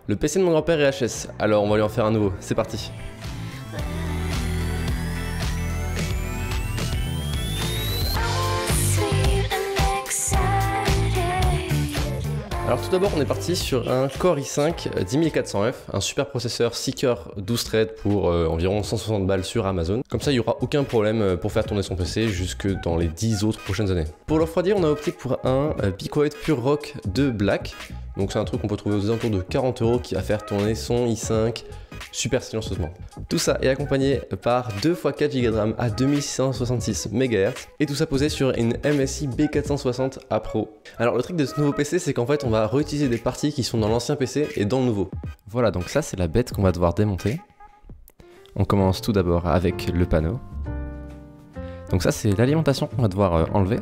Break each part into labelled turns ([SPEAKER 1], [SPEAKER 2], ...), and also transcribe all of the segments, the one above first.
[SPEAKER 1] Le PC de mon grand-père est HS, alors on va lui en faire un nouveau, c'est parti. Alors tout d'abord on est parti sur un Core i5 10400F, un super processeur 6 cœurs 12 threads pour environ 160 balles sur Amazon. Comme ça il n'y aura aucun problème pour faire tourner son PC jusque dans les 10 autres prochaines années. Pour le refroidir on a opté pour un Be Quiet Pure Rock de Black. Donc c'est un truc qu'on peut trouver aux alentours de 40 € qui va faire tourner son i5 super silencieusement. Tout ça est accompagné par 2 x 4 Go de RAM à 2666 MHz et tout ça posé sur une MSI B460A Pro. Alors le truc de ce nouveau PC c'est qu'en fait on va réutiliser des parties qui sont dans l'ancien PC et dans le nouveau. Voilà, donc ça c'est la bête qu'on va devoir démonter. On commence tout d'abord avec le panneau. Donc ça c'est l'alimentation qu'on va devoir enlever.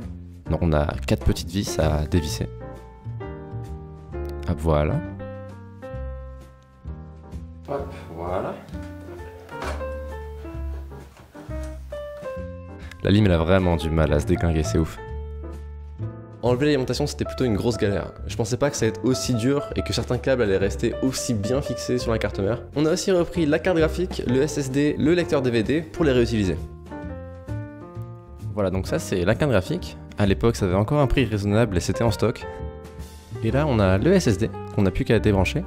[SPEAKER 1] Donc on a 4 petites vis à dévisser. Hop, voilà. Hop, voilà. La lime elle a vraiment du mal à se déglinguer, c'est ouf. Enlever l'alimentation c'était plutôt une grosse galère. Je pensais pas que ça allait être aussi dur et que certains câbles allaient rester aussi bien fixés sur la carte mère. On a aussi repris la carte graphique, le SSD, le lecteur DVD pour les réutiliser. Voilà, donc ça c'est la carte graphique. À l'époque ça avait encore un prix raisonnable et c'était en stock. Et là on a le SSD qu'on n'a plus qu'à débrancher.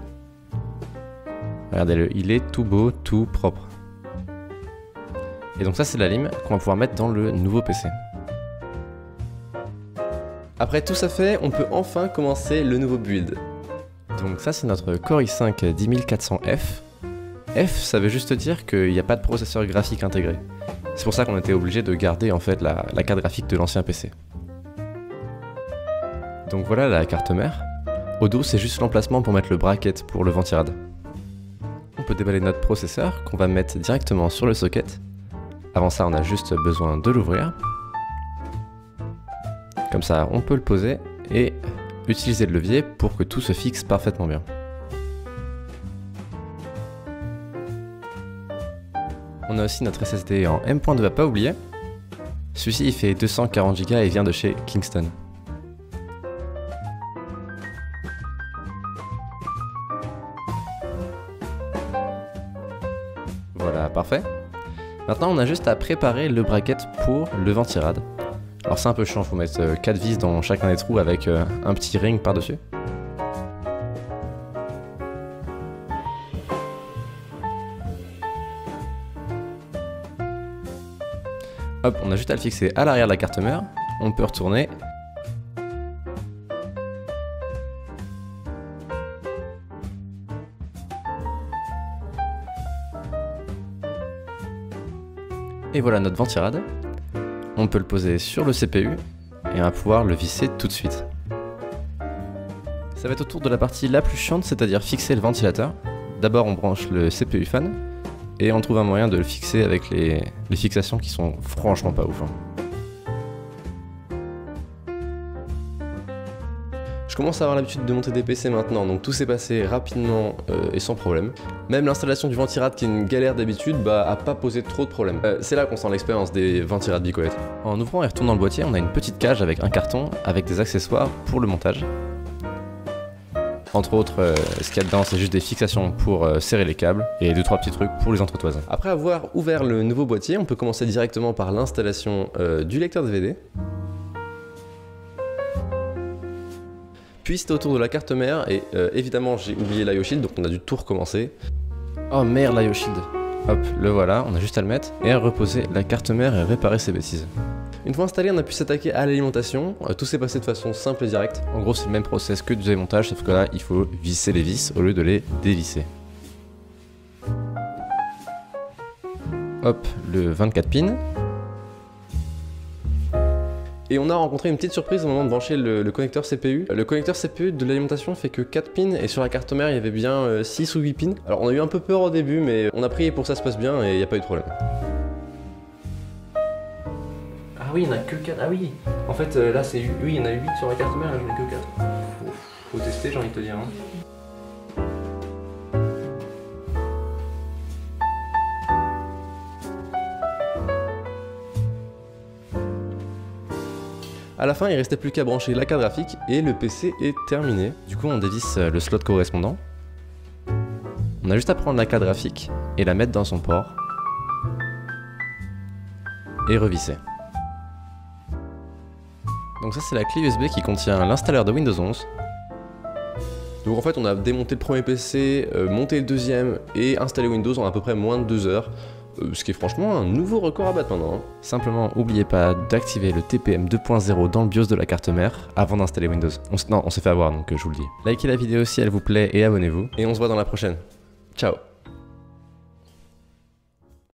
[SPEAKER 1] Regardez-le, il est tout beau, tout propre. Et donc ça c'est la lime qu'on va pouvoir mettre dans le nouveau PC. Après tout ça fait, on peut enfin commencer le nouveau build. Donc ça c'est notre Core i5 10400F. F ça veut juste dire qu'il n'y a pas de processeur graphique intégré. C'est pour ça qu'on était obligé de garder en fait la carte graphique de l'ancien PC. Donc voilà la carte mère. Au dos c'est juste l'emplacement pour mettre le bracket pour le ventirad. On peut déballer notre processeur qu'on va mettre directement sur le socket. Avant ça on a juste besoin de l'ouvrir. Comme ça on peut le poser et utiliser le levier pour que tout se fixe parfaitement bien. On a aussi notre SSD en M.2 à pas oublier. Celui-ci il fait 240 Go et vient de chez Kingston. Voilà, parfait. Maintenant on a juste à préparer le bracket pour le ventirad. Alors c'est un peu chiant, faut mettre 4 vis dans chacun des trous avec un petit ring par dessus. Hop, on a juste à le fixer à l'arrière de la carte mère, on peut retourner. Et voilà notre ventirad. On peut le poser sur le CPU et on va pouvoir le visser tout de suite. Ça va être au tour de la partie la plus chiante, c'est-à-dire fixer le ventilateur. D'abord on branche le CPU fan et on trouve un moyen de le fixer avec les fixations qui sont franchement pas ouf. Je commence à avoir l'habitude de monter des PC maintenant, donc tout s'est passé rapidement et sans problème. Même l'installation du ventirad qui est une galère d'habitude, a pas posé trop de problèmes. C'est là qu'on sent l'expérience des ventirad Be Quiet. En ouvrant et retournant le boîtier, on a une petite cage avec un carton avec des accessoires pour le montage. Entre autres, ce qu'il y a dedans c'est juste des fixations pour serrer les câbles et 2-3 petits trucs pour les entretoises. Après avoir ouvert le nouveau boîtier, on peut commencer directement par l'installation du lecteur DVD. Puis c'était autour de la carte mère et évidemment j'ai oublié l'IO Shield donc on a dû tout recommencer. Oh merde l'IO Shield. Hop, le voilà, on a juste à le mettre et à reposer la carte mère et réparer ses bêtises. Une fois installé, on a pu s'attaquer à l'alimentation, tout s'est passé de façon simple et directe. En gros c'est le même process que du démontage sauf que là il faut visser les vis au lieu de les dévisser. Hop, le 24 pins. Et on a rencontré une petite surprise au moment de brancher le connecteur CPU. Le connecteur CPU de l'alimentation fait que 4 pins et sur la carte mère il y avait bien 6 ou 8 pins. Alors on a eu un peu peur au début mais on a prié pour que ça se passe bien et il n'y a pas eu de problème. Ah oui, il n'y en a que 4. Ah oui, en fait là c'est... Oui, il y en a 8 sur la carte mère, là j'en ai que 4. Faut tester, j'ai envie de te dire. A la fin, il restait plus qu'à brancher la carte graphique et le PC est terminé. Du coup, on dévisse le slot correspondant. On a juste à prendre la carte graphique et la mettre dans son port. Et revisser. Donc ça c'est la clé USB qui contient l'installeur de Windows 11. Donc en fait on a démonté le premier PC, monté le deuxième et installé Windows en à peu près moins de 2 heures. Ce qui est franchement un nouveau record à battre maintenant. Hein. Simplement n'oubliez pas d'activer le TPM 2.0 dans le BIOS de la carte mère avant d'installer Windows. Non, on s'est fait avoir donc je vous le dis. Likez la vidéo si elle vous plaît et abonnez-vous. Et on se voit dans la prochaine. Ciao.